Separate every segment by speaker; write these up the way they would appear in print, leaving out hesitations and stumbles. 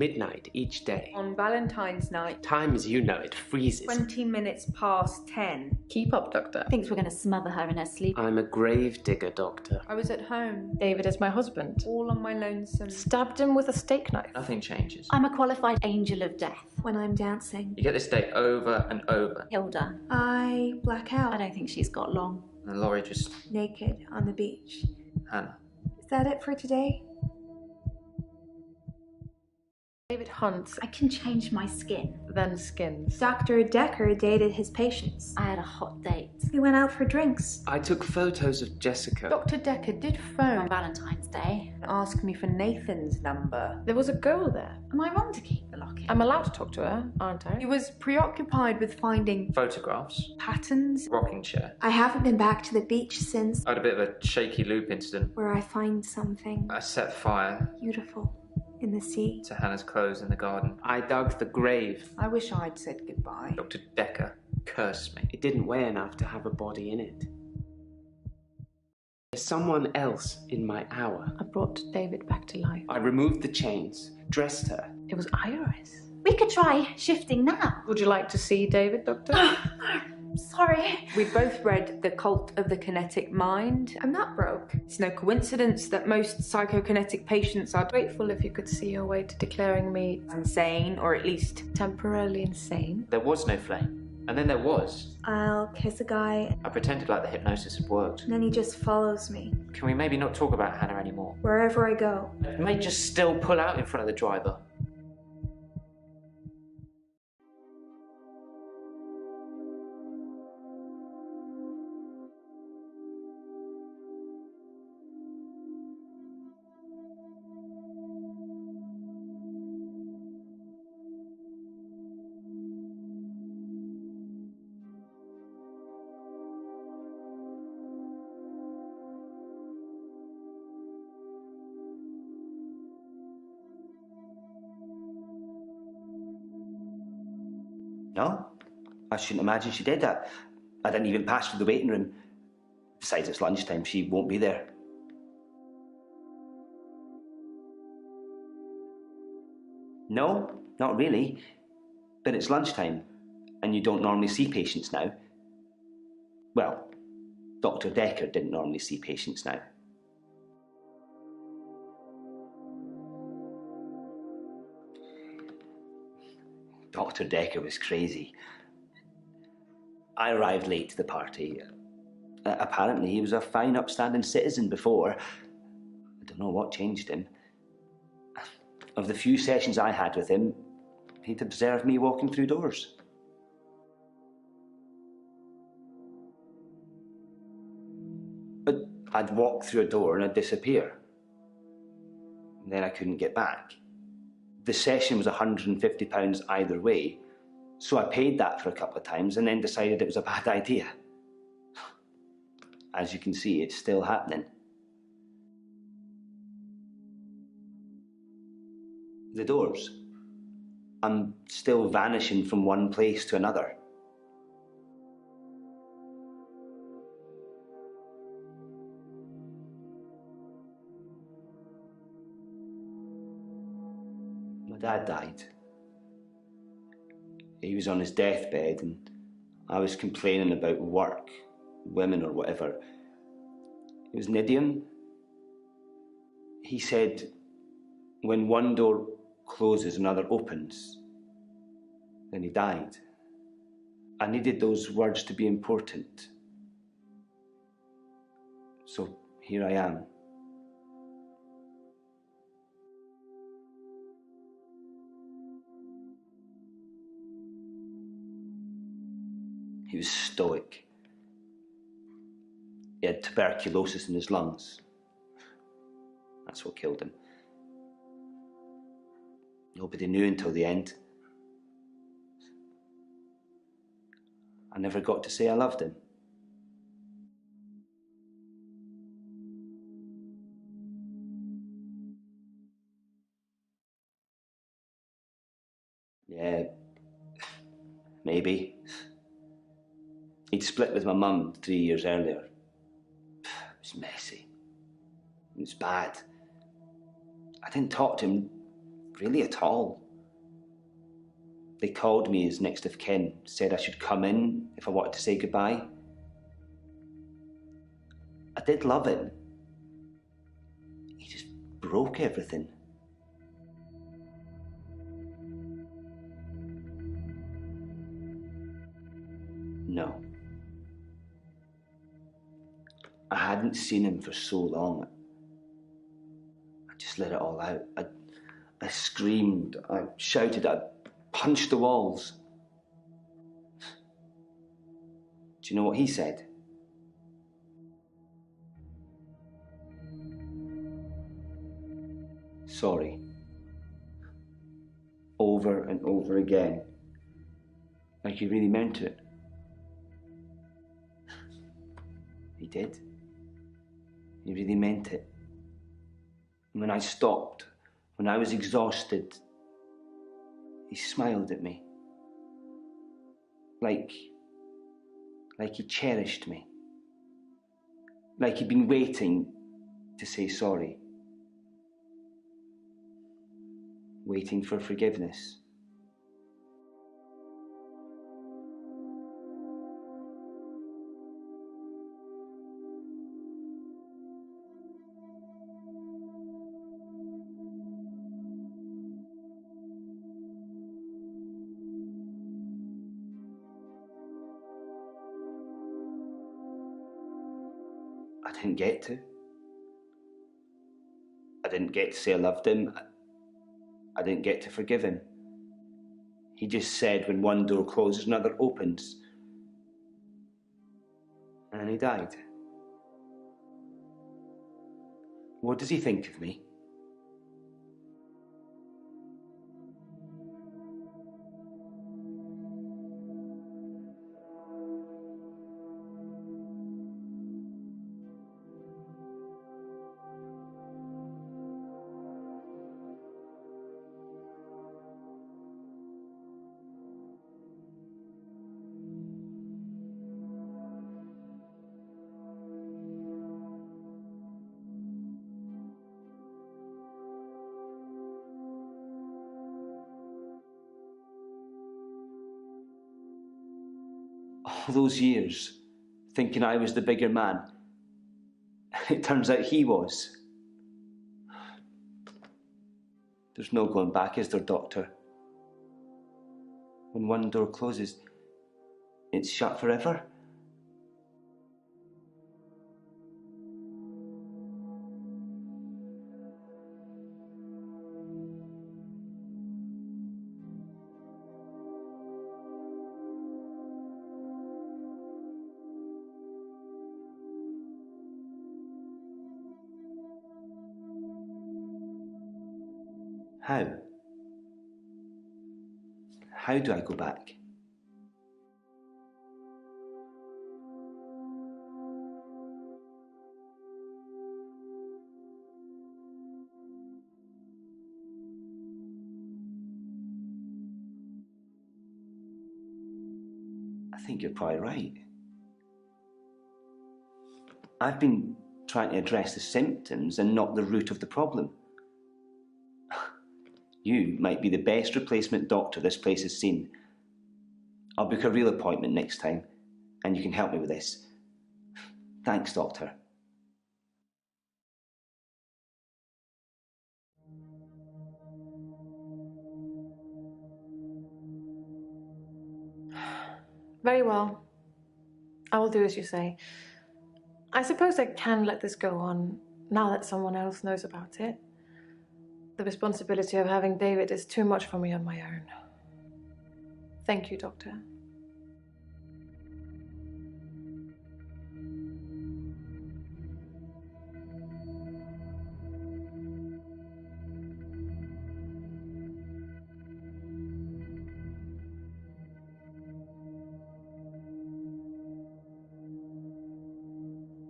Speaker 1: midnight each day.
Speaker 2: On Valentine's night,
Speaker 1: Time as you know it freezes.
Speaker 2: 20 minutes past 10.
Speaker 1: Keep up, Doctor.
Speaker 3: Thinks we're going to smother her in her sleep.
Speaker 1: I'm a grave digger, Doctor.
Speaker 2: I was at home,
Speaker 4: David is my husband.
Speaker 2: all on my lonesome.
Speaker 4: Stabbed him with a steak knife.
Speaker 5: Nothing changes.
Speaker 3: I'm a qualified angel of death.
Speaker 6: When I'm dancing,
Speaker 5: You get this day over and over.
Speaker 3: Hilda.
Speaker 6: I black out.
Speaker 3: I don't think she's got long.
Speaker 5: And Laurie just...
Speaker 6: Naked on the beach.
Speaker 5: Hannah.
Speaker 6: Is that it for today?
Speaker 4: David hunts,
Speaker 3: I can change my skin.
Speaker 4: then skins.
Speaker 6: Dr. Dekker dated his patients.
Speaker 3: I had a hot date.
Speaker 6: We went out for drinks.
Speaker 1: I took photos of Jessica.
Speaker 2: Dr. Dekker did
Speaker 3: On
Speaker 2: phone
Speaker 3: Valentine's Day.
Speaker 2: and ask me for Nathan's number.
Speaker 4: There was a girl there.
Speaker 3: Am I wrong to keep the locket?
Speaker 4: I'm allowed to talk to her, aren't
Speaker 2: He
Speaker 4: I?
Speaker 2: was preoccupied with finding
Speaker 5: Photographs.
Speaker 2: patterns.
Speaker 5: Rocking chair.
Speaker 6: I haven't been back to the beach since
Speaker 5: I had a bit of a shaky loop incident.
Speaker 6: where I find something
Speaker 5: I set fire
Speaker 6: beautiful in the sea.
Speaker 5: to Hannah's clothes in the garden.
Speaker 1: I dug the grave.
Speaker 2: I wish I'd said goodbye.
Speaker 5: Dr. Dekker cursed me.
Speaker 1: It didn't weigh enough to have a body in it. There's someone else in my hour.
Speaker 4: I brought David back to life.
Speaker 1: I removed the chains, dressed her.
Speaker 4: It was Iris.
Speaker 3: We could try shifting now.
Speaker 4: Would you like to see David, Doctor?
Speaker 3: Sorry.
Speaker 2: We both read The Cult of the Kinetic Mind.
Speaker 6: I'm not broke.
Speaker 2: It's no coincidence that most psychokinetic patients are
Speaker 4: Grateful if you could see your way to declaring me
Speaker 2: insane, or at least
Speaker 4: temporarily insane.
Speaker 5: There was no flame. And then there was.
Speaker 6: I'll kiss a guy
Speaker 5: I pretended like the hypnosis had worked.
Speaker 6: and then he just follows me
Speaker 5: Can we maybe not talk about Hannah anymore?
Speaker 6: wherever I go.
Speaker 5: I may just still pull out in front of the driver.
Speaker 7: No, I shouldn't imagine she did that. I didn't even pass through the waiting room. Besides, it's lunchtime, she won't be there. No, not really. But it's lunchtime, and you don't normally see patients now. Well, Dr. Dekker didn't normally see patients now. Dr. Dekker was crazy. I arrived late to the party. Apparently, he was a fine, upstanding citizen before. I don't know what changed him. Of the few sessions I had with him, he'd observed me walking through doors. But I'd walk through a door and I'd disappear. And then I couldn't get back. The session was £150 either way, so I paid that for a couple of times and then decided it was a bad idea. As you can see, it's still happening. The doors. I'm still vanishing from one place to another. My dad died. He was on his deathbed and I was complaining about work, women or whatever. It was an idiom. He said, when one door closes, another opens. Then he died. I needed those words to be important. So here I am. He was stoic. He had tuberculosis in his lungs. That's what killed him. Nobody knew until the end. I never got to say I loved him. Yeah, maybe. He'd split with my mum 3 years earlier. It was messy. It was bad. I didn't talk to him really at all. They called me as next of kin, said I should come in if I wanted to say goodbye. I did love him. He just broke everything. No. I hadn't seen him for so long. I just let it all out. I screamed, I shouted, I punched the walls. Do you know what he said? Sorry. Over and over again. Like he really meant it. He did. He really meant it. And when I stopped, when I was exhausted, he smiled at me. Like he cherished me. Like he'd been waiting to say sorry. Waiting for forgiveness. I didn't get to. I didn't get to say I loved him. I didn't get to forgive him. He just said when one door closes, another opens. And then he died. What does he think of me? All those years, thinking I was the bigger man. It turns out he was. There's no going back, is there, Doctor? When one door closes, it's shut forever. How? How do I go back? I think you're probably right. I've been trying to address the symptoms and not the root of the problem. You might be the best replacement doctor this place has seen. I'll book a real appointment next time, and you can help me with this. Thanks, Doctor.
Speaker 4: Very well. I will do as you say. I suppose I can let this go on now that someone else knows about it. The responsibility of having David is too much for me on my own. Thank you, Doctor.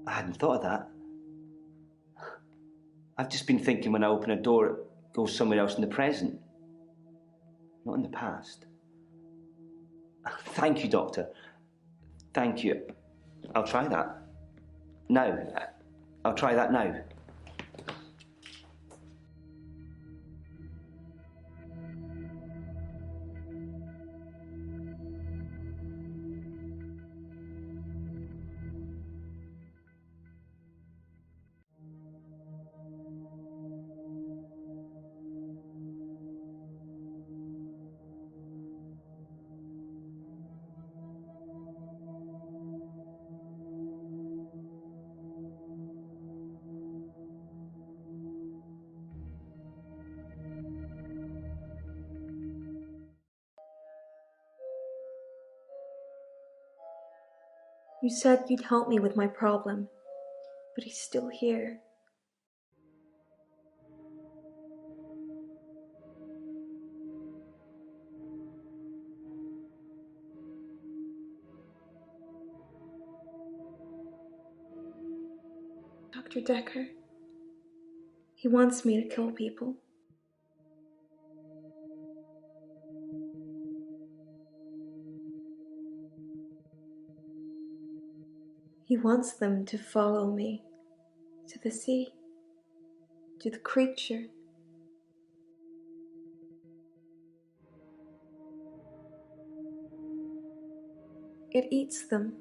Speaker 7: I hadn't thought of that. I've just been thinking when I open a door, it goes somewhere else in the present, not in the past. Thank you, Doctor. Thank you. I'll try that. Now. I'll try that now.
Speaker 6: You said you'd help me with my problem, but he's still here. Dr. Dekker. He wants me to kill people. He wants them to follow me to the sea, to the creature. It eats them.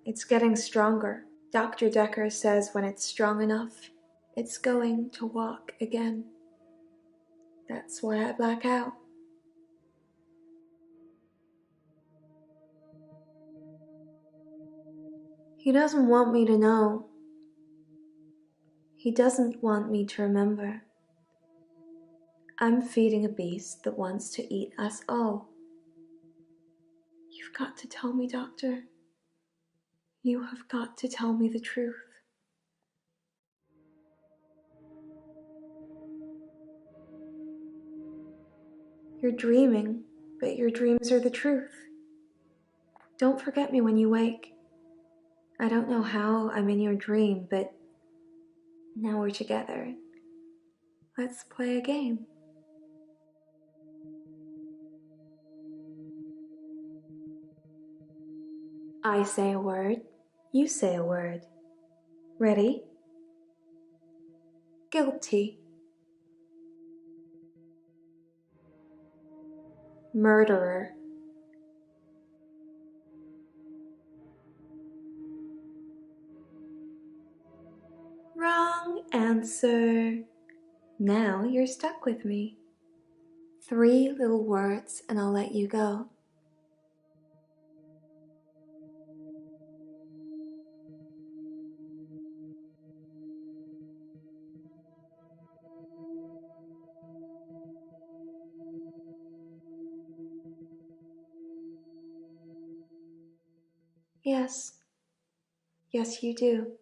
Speaker 6: It's getting stronger. Dr. Dekker says when it's strong enough, it's going to walk again. That's why I black out. He doesn't want me to know. He doesn't want me to remember. I'm feeding a beast that wants to eat us all. You've got to tell me, Doctor. You have got to tell me the truth. You're dreaming, but your dreams are the truth. Don't forget me when you wake. I don't know how I'm in your dream, but now we're together. Let's play a game. I say a word, you say a word. Ready? Guilty. Murderer. Wrong answer. Now you're stuck with me. 3 little words and I'll let you go. Yes. Yes, you do.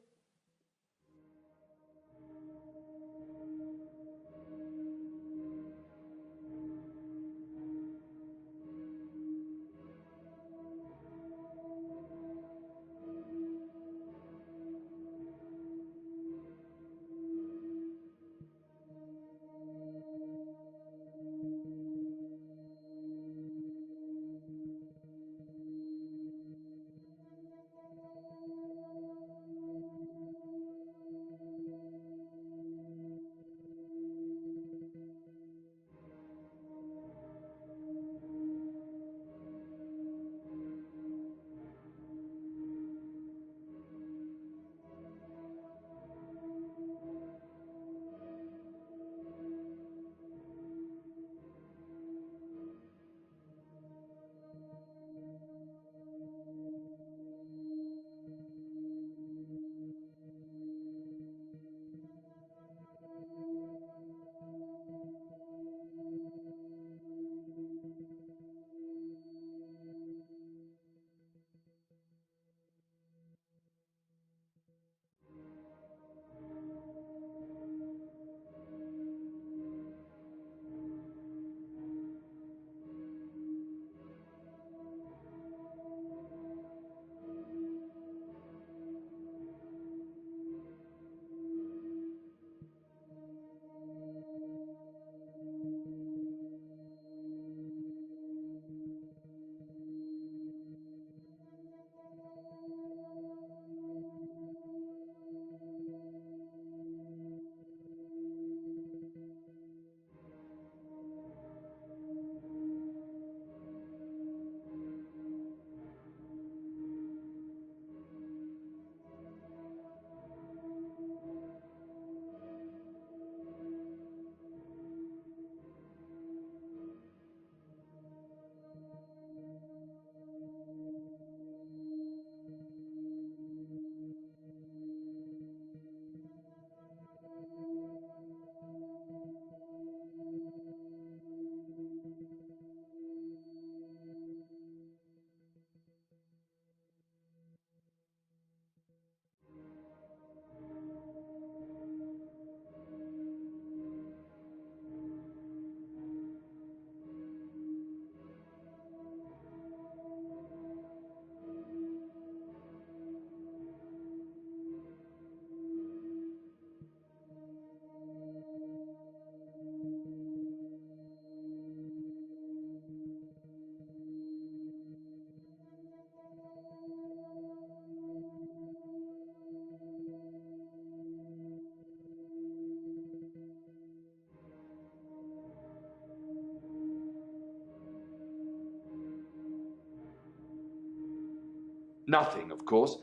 Speaker 8: Nothing, of course.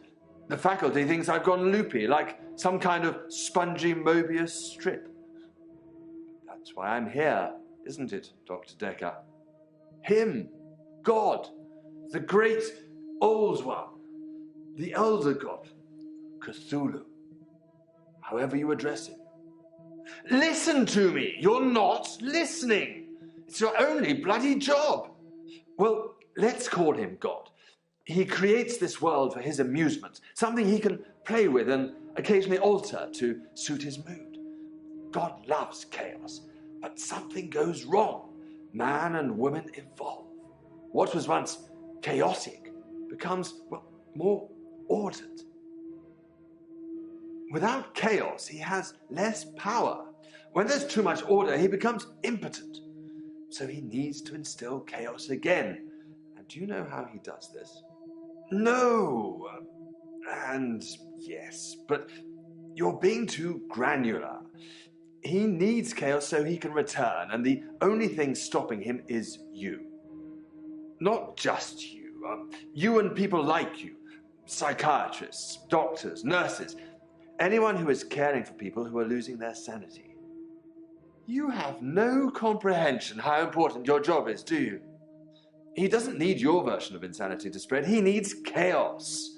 Speaker 8: The faculty thinks I've gone loopy, like some kind of spongy Mobius strip. That's why I'm here, isn't it, Dr. Dekker? Him, God, the great old one, the elder god, Cthulhu, however you address him. Listen to me! You're not listening! It's your only bloody job! Well, let's call him God. He creates this world for his amusement, something he can play with and occasionally alter to suit his mood. God loves chaos, but something goes wrong. Man and woman evolve. What was once chaotic becomes, well, more ordered. Without chaos, he has less power. When there's too much order, he becomes impotent. So he needs to instill chaos again. And do you know how he does this? No. And yes, but you're being too granular. He needs chaos so he can return, and the only thing stopping him is you. Not just you. You and people like you. Psychiatrists, doctors, nurses. Anyone who is caring for people who are losing their sanity. You have no comprehension how important your job is, do you? He doesn't need your version of insanity to spread. He needs chaos.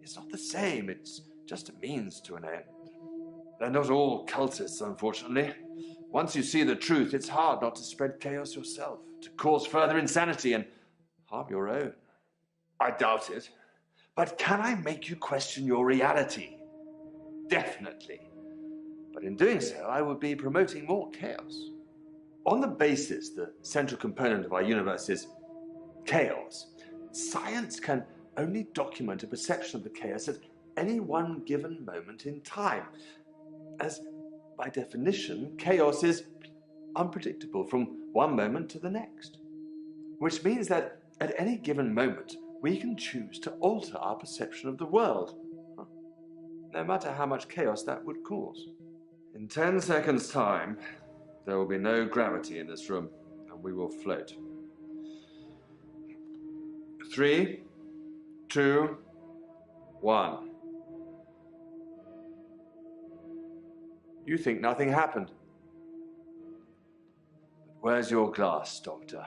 Speaker 8: It's not the same. It's just a means to an end. They're not all cultists, unfortunately. Once you see the truth, it's hard not to spread chaos yourself, to cause further insanity and harm your own. I doubt it. But can I make you question your reality? Definitely. But in doing so, I would be promoting more chaos. On the basis the central component of our universe is chaos, science can only document a perception of the chaos at any one given moment in time, as by definition, chaos is unpredictable from one moment to the next, which means that at any given moment, we can choose to alter our perception of the world, no matter how much chaos that would cause. In 10 seconds' time, there will be no gravity in this room, and we will float. 3, 2, 1. You think nothing happened. But where's your glass, Doctor?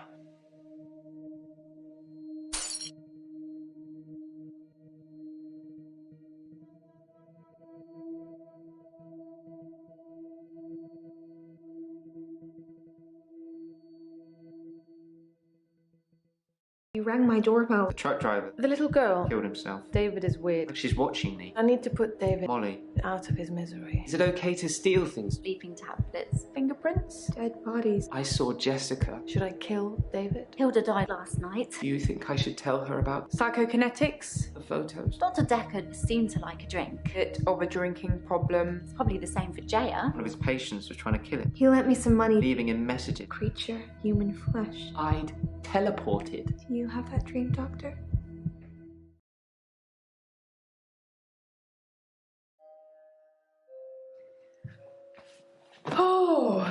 Speaker 6: You rang my doorbell.
Speaker 5: The truck driver
Speaker 4: The little girl.
Speaker 5: killed himself.
Speaker 4: David is weird.
Speaker 5: Like she's watching me.
Speaker 4: I need to put David
Speaker 5: Molly,
Speaker 4: out of his misery.
Speaker 5: is it okay to steal things?
Speaker 3: Sleeping tablets.
Speaker 4: Fingerprints?
Speaker 6: Dead bodies.
Speaker 5: I saw Jessica.
Speaker 4: Should I kill David?
Speaker 3: Hilda died last night.
Speaker 5: Do you think I should tell her about
Speaker 2: Psychokinetics,
Speaker 5: the photos?
Speaker 3: Dr. Dekker seemed to like a drink.
Speaker 2: bit of a drinking problem.
Speaker 3: It's probably the same for Jaya.
Speaker 5: One of his patients was trying to kill him,
Speaker 6: He lent me some money.
Speaker 5: leaving him messages.
Speaker 6: Creature, human flesh.
Speaker 5: I'd teleported.
Speaker 6: Do you have that dream, Doctor?
Speaker 2: Oh,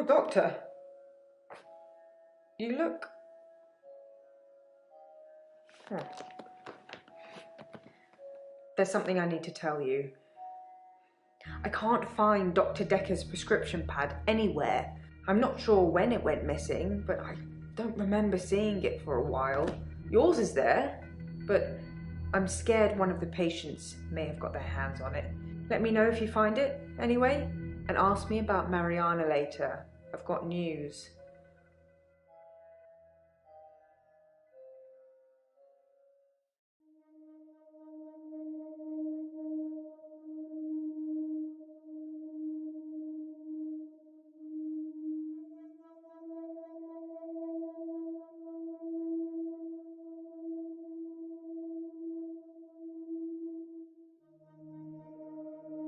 Speaker 2: doctor, you look. Hmm. There's something I need to tell you. I can't find Dr. Dekker's prescription pad anywhere. I'm not sure when it went missing, but I don't remember seeing it for a while. Yours is there, but I'm scared one of the patients may have got their hands on it. Let me know if you find it, anyway, and ask me about Mariana later. I've got news.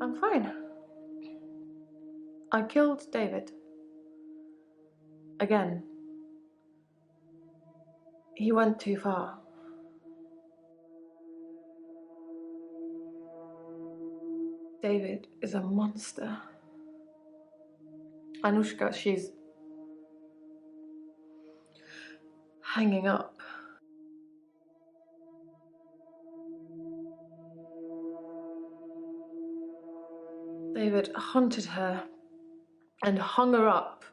Speaker 4: I'm fine. I killed David. Again. He went too far. David is a monster. Anushka, she's hanging up. David hunted her and hung her up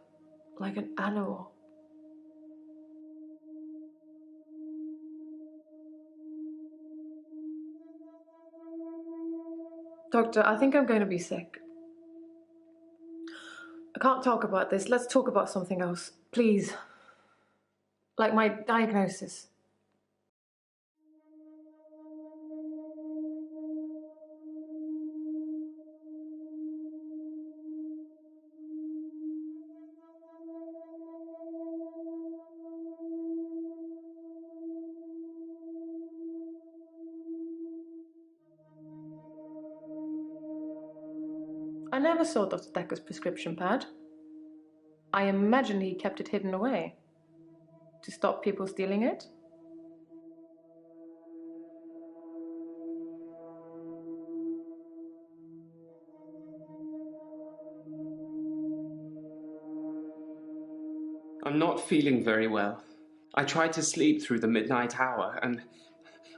Speaker 4: like an animal. Doctor, I think I'm going to be sick. I can't talk about this. Let's talk about something else, please. Like my diagnosis. I never saw Dr. Dekker's prescription pad. I imagine he kept it hidden away to stop people stealing it.
Speaker 1: I'm not feeling very well. I tried to sleep through the midnight hour, and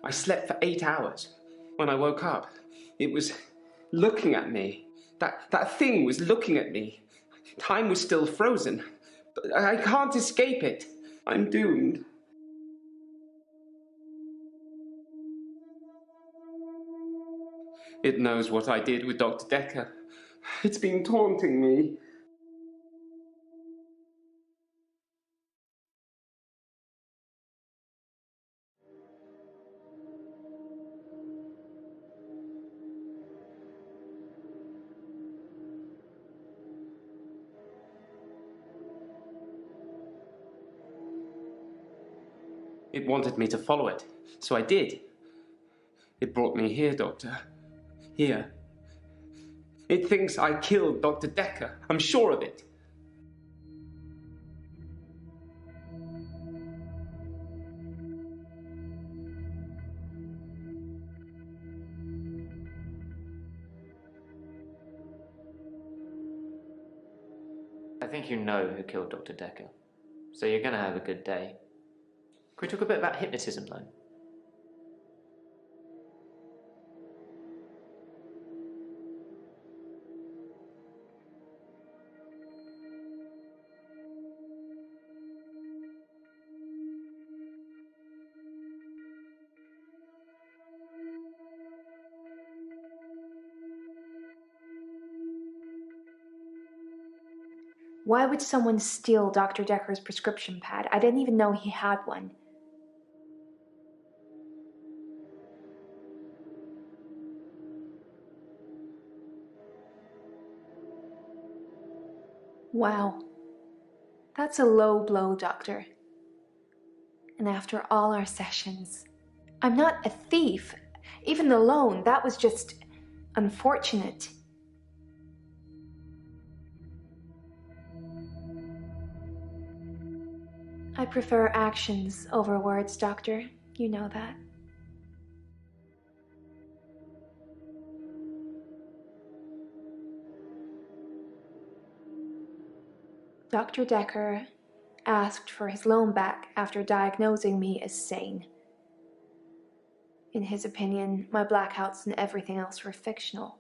Speaker 1: I slept for 8 hours. When I woke up, it was looking at me. That thing was looking at me. Time was still frozen. But I can't escape it. I'm doomed. It knows what I did with Dr. Dekker. It's been taunting me. It wanted me to follow it, so I did. It brought me here, Doctor. Here. It thinks I killed Dr. Dekker. I'm sure of it.
Speaker 5: I think you know who killed Dr. Dekker, so you're going to have a good day. Can we talk a bit about hypnotism, though?
Speaker 6: Why would someone steal Dr. Dekker's prescription pad? I didn't even know he had one. Wow. That's a low blow, Doctor. And after all our sessions, I'm not a thief. Even the loan, that was just unfortunate. I prefer actions over words, Doctor. You know that. Dr. Dekker asked for his loan back after diagnosing me as sane. In his opinion, my blackouts and everything else were fictional.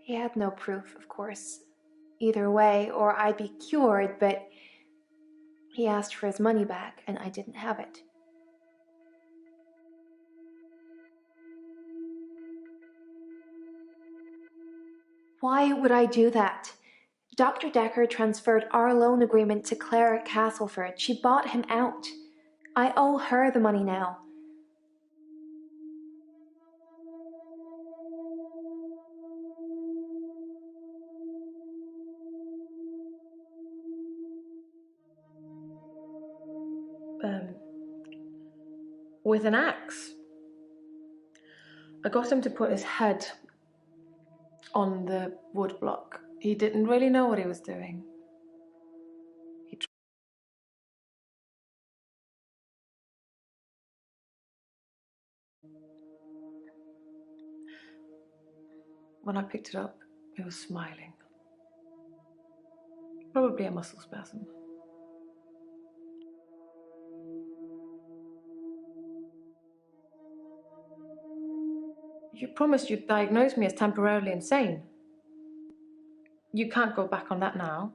Speaker 6: He had no proof, of course, either way, or I'd be cured, but he asked for his money back, and I didn't have it. Why would I do that? Dr. Dekker transferred our loan agreement to Claire at Castleford. She bought him out. I owe her the money now.
Speaker 4: With an axe. I got him to put his head on the wood block. He didn't really know what he was doing. When I picked it up, he was smiling. Probably a muscle spasm. You promised you'd diagnose me as temporarily insane. You can't go back on that now.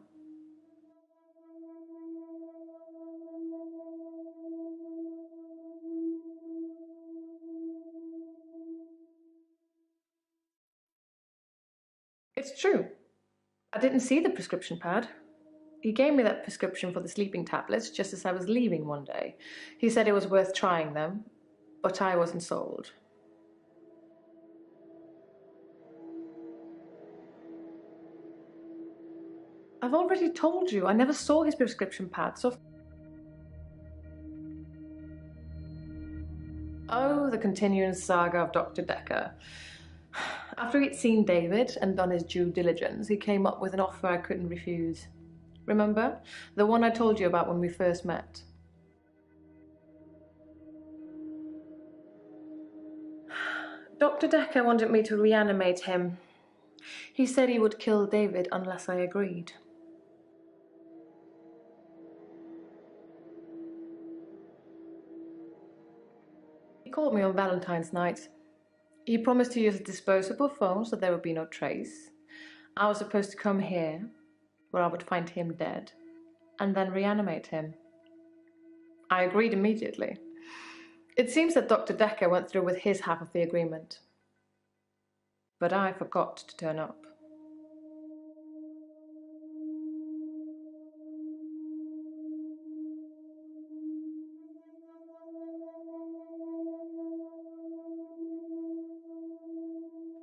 Speaker 4: It's true. I didn't see the prescription pad. He gave me that prescription for the sleeping tablets just as I was leaving one day. He said it was worth trying them, but I wasn't sold. I've already told you, I never saw his prescription pad, so... Oh, the continuing saga of Dr. Dekker. After he'd seen David and done his due diligence, he came up with an offer I couldn't refuse. Remember? The one I told you about when we first met. Dr. Dekker wanted me to reanimate him. He said he would kill David unless I agreed. He called me on Valentine's night. He promised to use a disposable phone so there would be no trace. I was supposed to come here, where I would find him dead, and then reanimate him. I agreed immediately. It seems that Dr. Dekker went through with his half of the agreement. But I forgot to turn up.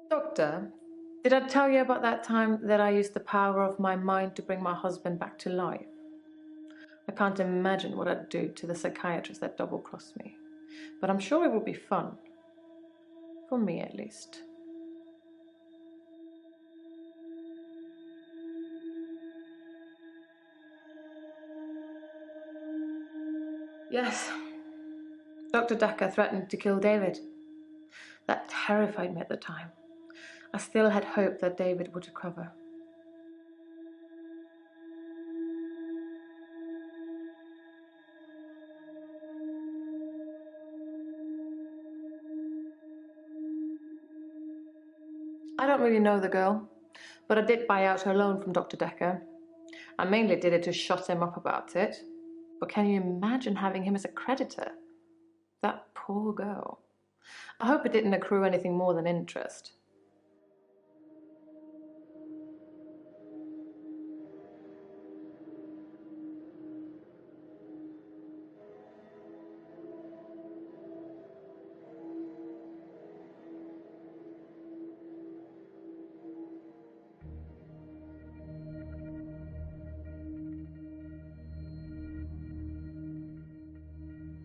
Speaker 4: Doctor, did I tell you about that time that I used the power of my mind to bring my husband back to life? I can't imagine what I'd do to the psychiatrist that double-crossed me. But I'm sure it will be fun. For me, at least. Yes. Dr. Dekker threatened to kill David. That terrified me at the time. I still had hope that David would recover. I don't really know the girl, but I did buy out her loan from Dr. Dekker. I mainly did it to shut him up about it. But can you imagine having him as a creditor? That poor girl. I hope it didn't accrue anything more than interest.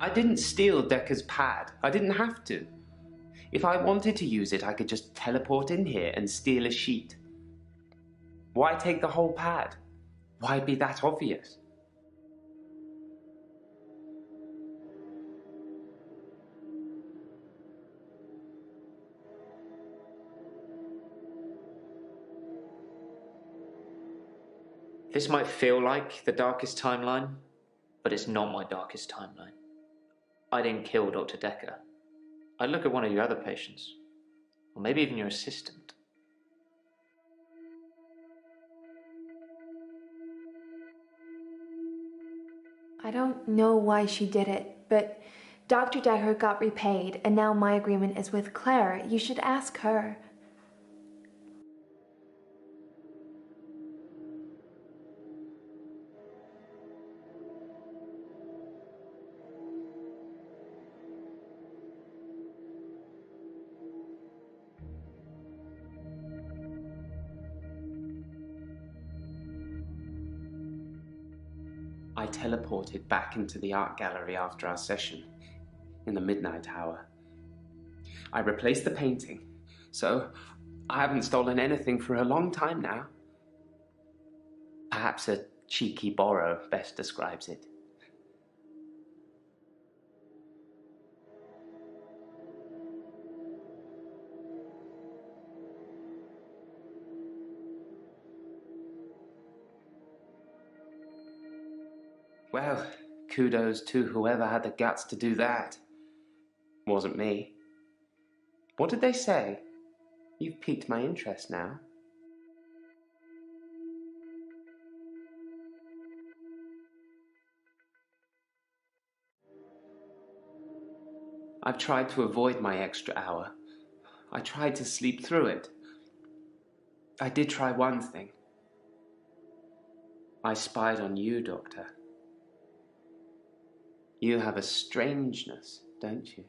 Speaker 1: I didn't steal Dekker's pad. I didn't have to. If I wanted to use it, I could just teleport in here and steal a sheet. Why take the whole pad? Why be that obvious?
Speaker 5: This might feel like the darkest timeline, but it's not my darkest timeline. I didn't kill Dr. Dekker. I'd look at one of your other patients, or maybe even your assistant.
Speaker 6: I don't know why she did it, but Dr. Dekker got repaid, and now my agreement is with Claire. You should ask her.
Speaker 1: I teleported back into the art gallery after our session, in the midnight hour. I replaced the painting, so I haven't stolen anything for a long time now. Perhaps a cheeky borrow best describes it. Well, kudos to whoever had the guts to do that. Wasn't me. What did they say? You've piqued my interest now. I've tried to avoid my extra hour. I tried to sleep through it. I did try one thing. I spied on you, Doctor. You have a strangeness, don't you?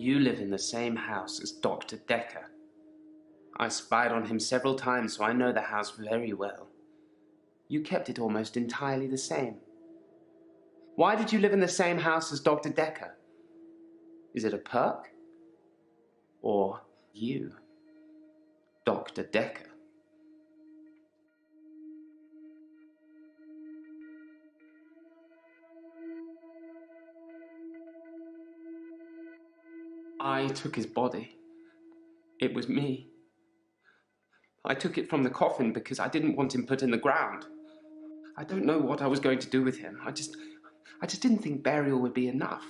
Speaker 1: You live in the same house as Dr. Dekker. I spied on him several times, so I know the house very well. You kept it almost entirely the same. Why did you live in the same house as Dr. Dekker? Is it a perk? Or you, Dr. Dekker? I took his body. It was me. I took it from the coffin because I didn't want him put in the ground. I don't know what I was going to do with him. I just didn't think burial would be enough.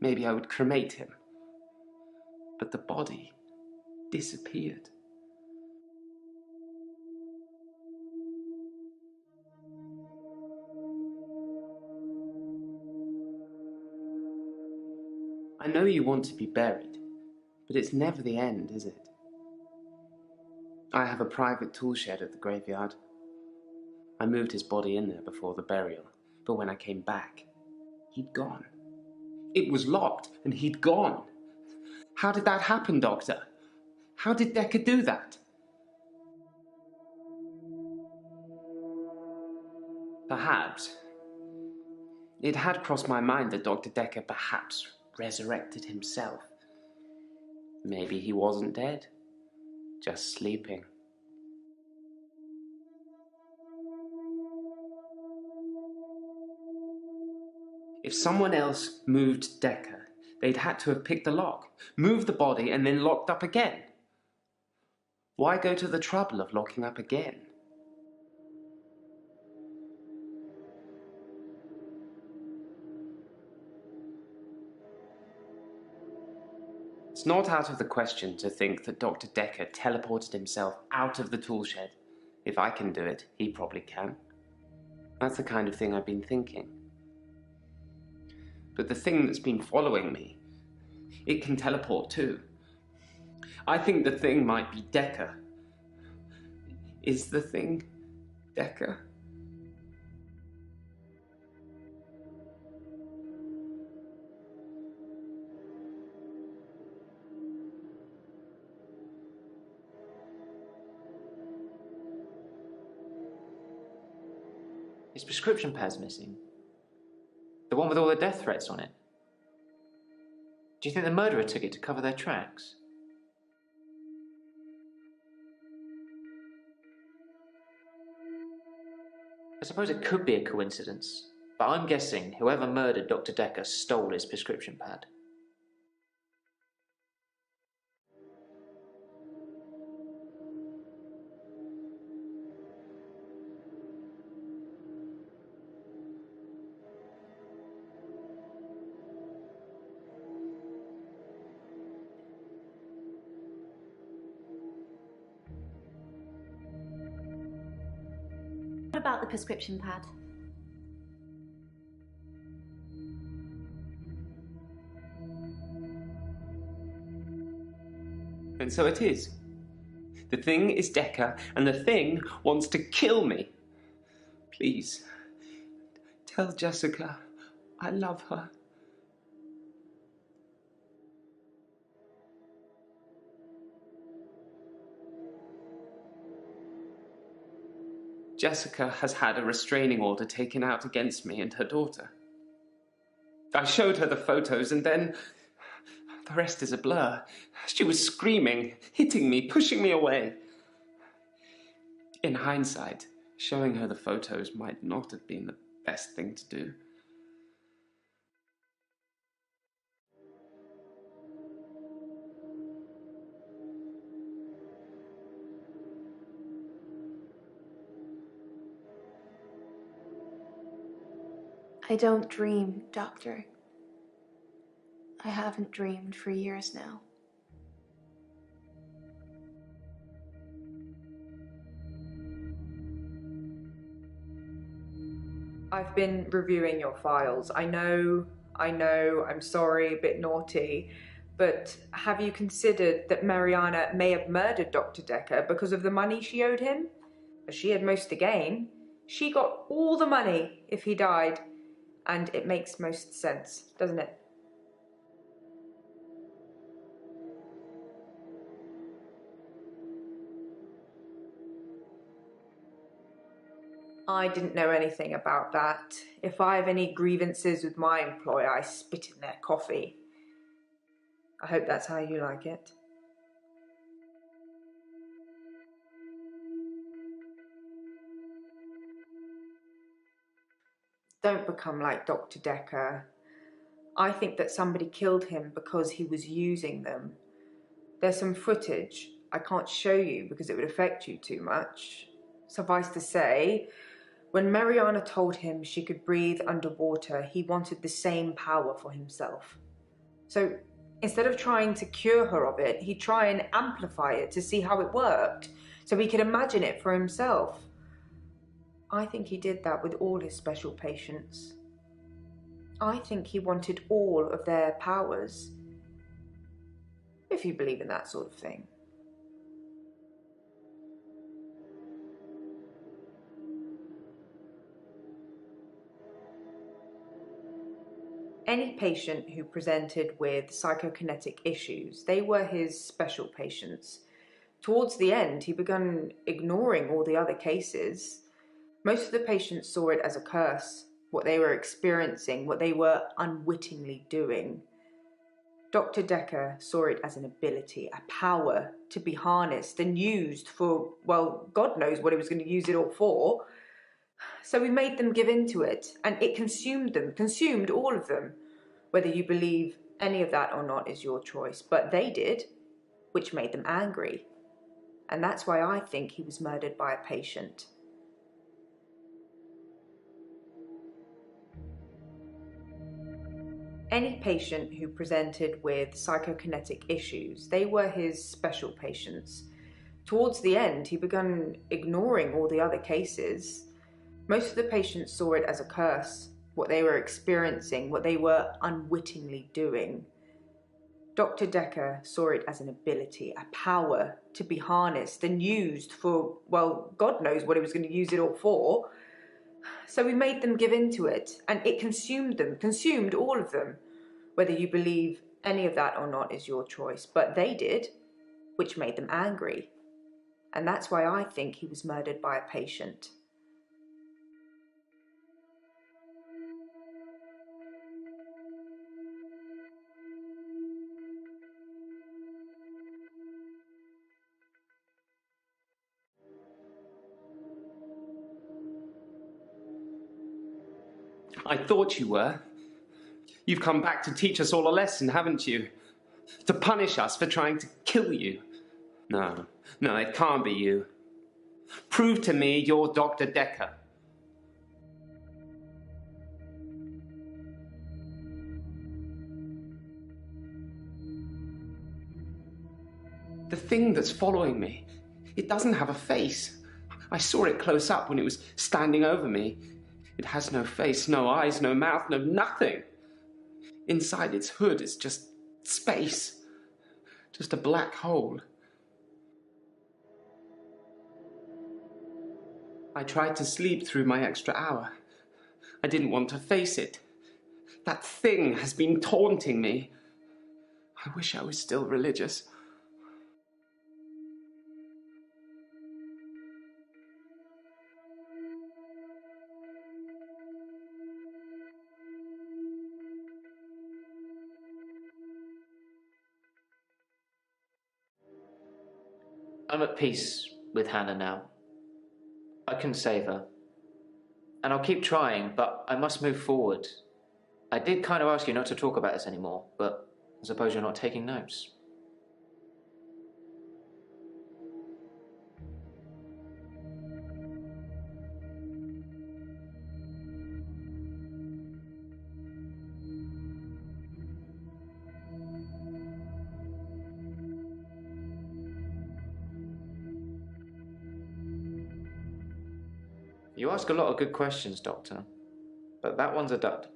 Speaker 1: Maybe I would cremate him. But the body disappeared. I know you want to be buried, but it's never the end, is it? I have a private tool shed at the graveyard. I moved his body in there before the burial, but when I came back, he'd gone. It was locked, and he'd gone. How did that happen, Doctor? How did Dekker do that? Perhaps. It had crossed my mind that Dr. Dekker perhaps resurrected himself. Maybe he wasn't dead, just sleeping. If someone else moved Dekker, they'd had to have picked the lock, moved the body, and then locked up again. Why go to the trouble of locking up again? It's not out of the question to think that Dr. Dekker teleported himself out of the tool shed. If I can do it, he probably can. That's the kind of thing I've been thinking. But the thing that's been following me, it can teleport too. I think the thing might be Dekker. Is the thing Dekker?
Speaker 5: His prescription pad's missing. The one with all the death threats on it. Do you think the murderer took it to cover their tracks? I suppose it could be a coincidence, but I'm guessing whoever murdered Dr. Dekker stole his prescription pad.
Speaker 3: What about the prescription pad?
Speaker 1: And so it is. The thing is Dekker, and the thing wants to kill me. Please, tell Jessica I love her. Jessica has had a restraining order taken out against me and her daughter. I showed her the photos and then the rest is a blur. She was screaming, hitting me, pushing me away. In hindsight, showing her the photos might not have been the best thing to do.
Speaker 6: I don't dream, Doctor. I haven't dreamed for years now.
Speaker 2: I've been reviewing your files. I know, I'm sorry, a bit naughty, but have you considered that Mariana may have murdered Dr. Dekker because of the money she owed him? As she had most to gain. She got all the money if he died, and it makes most sense, doesn't it? I didn't know anything about that. If I have any grievances with my employer, I spit in their coffee. I hope that's how you like it. Don't become like Dr. Dekker. I think that somebody killed him because he was using them. There's some footage I can't show you because it would affect you too much. Suffice to say, when Mariana told him she could breathe underwater, he wanted the same power for himself. So instead of trying to cure her of it, he'd try and amplify it to see how it worked, so he could imagine it for himself. I think he did that with all his special patients. I think he wanted all of their powers, if you believe in that sort of thing. Any patient who presented with psychokinetic issues, they were his special patients. Towards the end, he began ignoring all the other cases. Most of the patients saw it as a curse, what they were experiencing, what they were unwittingly doing. Dr. Dekker saw it as an ability, a power to be harnessed and used for, well, God knows what he was going to use it all for. So we made them give in to it, and it consumed them, consumed all of them. Whether you believe any of that or not is your choice, but they did, which made them angry. And that's why I think he was murdered by a patient. Any patient who presented with psychokinetic issues, they were his special patients. Towards the end, he began ignoring all the other cases. Most of the patients saw it as a curse, what they were experiencing, what they were unwittingly doing. Dr. Dekker saw it as an ability, a power to be harnessed and used for, well, God knows what he was going to use it all for. So we made them give in to it, and it consumed them, consumed all of them. Whether you believe any of that or not is your choice, but they did, which made them angry. And that's why I think he was murdered by a patient.
Speaker 1: I thought you were. You've come back to teach us all a lesson, haven't you? To punish us for trying to kill you. No, it can't be you. Prove to me you're Dr. Dekker. The thing that's following me, it doesn't have a face. I saw it close up when it was standing over me. It has no face, no eyes, no mouth, no nothing. Inside its hood is just space. Just a black hole. I tried to sleep through my extra hour. I didn't want to face it. That thing has been taunting me. I wish I was still religious.
Speaker 5: I'm at peace with Hannah now. I can save her. And I'll keep trying, but I must move forward. I did kind of ask you not to talk about this anymore, but I suppose you're not taking notes. You ask a lot of good questions, Doctor, but that one's a dud.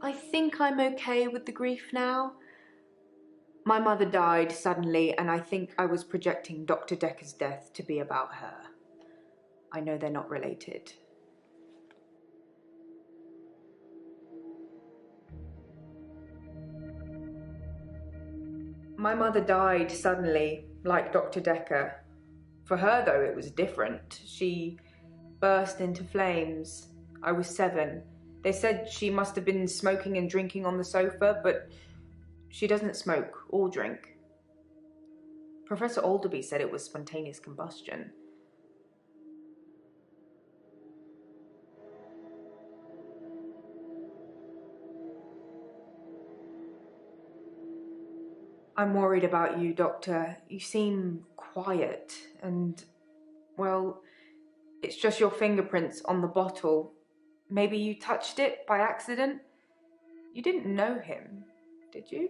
Speaker 2: I think I'm okay with the grief now. My mother died suddenly, and I think I was projecting Dr. Dekker's death to be about her. I know they're not related. My mother died suddenly, like Dr. Dekker. For her, though, it was different. She burst into flames. I was 7. They said she must have been smoking and drinking on the sofa, but she doesn't smoke or drink. Professor Alderby said it was spontaneous combustion. I'm worried about you, Doctor. You seem quiet and, well, it's just your fingerprints on the bottle. Maybe you touched it by accident? You didn't know him, did you?